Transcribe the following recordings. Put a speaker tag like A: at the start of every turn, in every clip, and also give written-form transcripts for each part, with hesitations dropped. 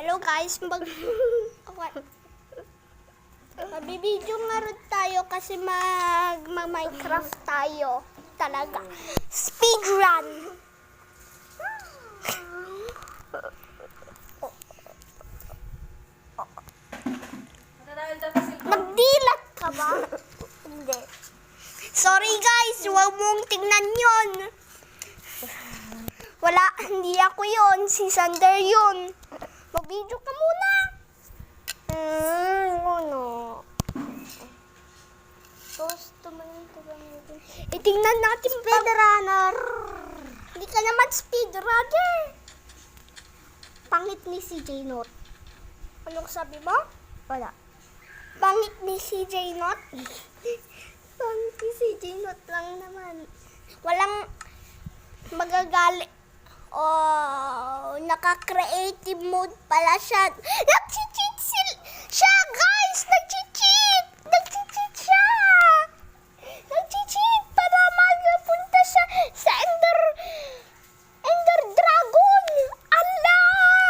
A: Hello guys, magbibideo nga rin tayo kasi mag-Minecraft tayo. Talaga. Speedrun! Nagdilat ka ba? Hindi. Sorry guys, huwag mong tingnan yun. Wala, hindi ako yun. Si Sander yun. Mag-video ka muna. Ano? Itingnan natin speedrunner. Hindi ka naman speedrunner. Pangit ni CJ Note. Anong sabi mo? Wala. Pangit ni CJ Note? Pangit ni CJ Note lang naman. Walang magagalit. Oh, naka-creative mode pala siya. Nag-cheat siya, guys! Nag-cheat! Nag-cheat siya! Nag-cheat para magpunta siya sa Ender Dragon! Allah!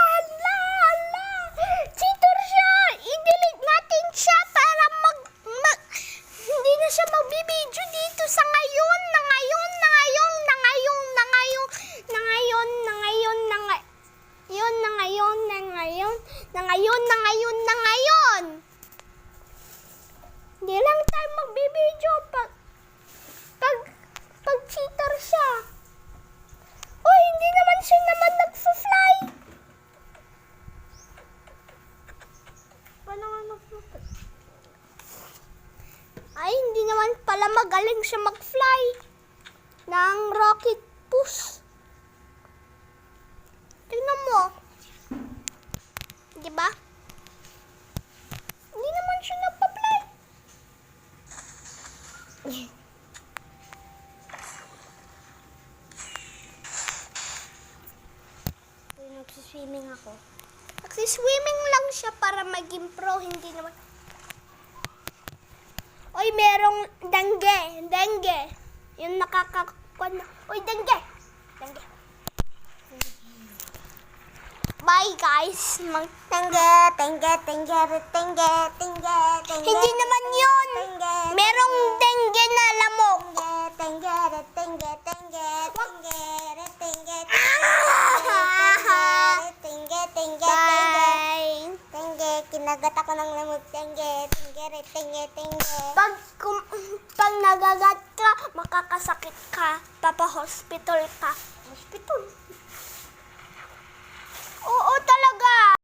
A: Cheater siya! I-delete natin siya para hindi na siya magbibideo dito sa ngayon. Hindi lang tayo magbibideo pag cheater siya. Oh, hindi naman siya nag-fly. Paano nga mag-fly? Ay, hindi naman pala magaling siya mag-fly ng rocket push. Tingnan mo. Diba? Hindi naman siya nagpa-fly. Nagsiswimming ako. Nagsiswimming lang siya para maging pro, hindi naman. Oy, merong dengue. Yung nakakakuan. Oy, dengue. Bye guys. Hindi naman yun. Merong dengue na lamok. Bye.
B: Kinagat ako ng lamok.
A: Pag nagagat ka, makakasakit ka. Papa-hospital ka.
B: Hospital.
A: Oo talaga.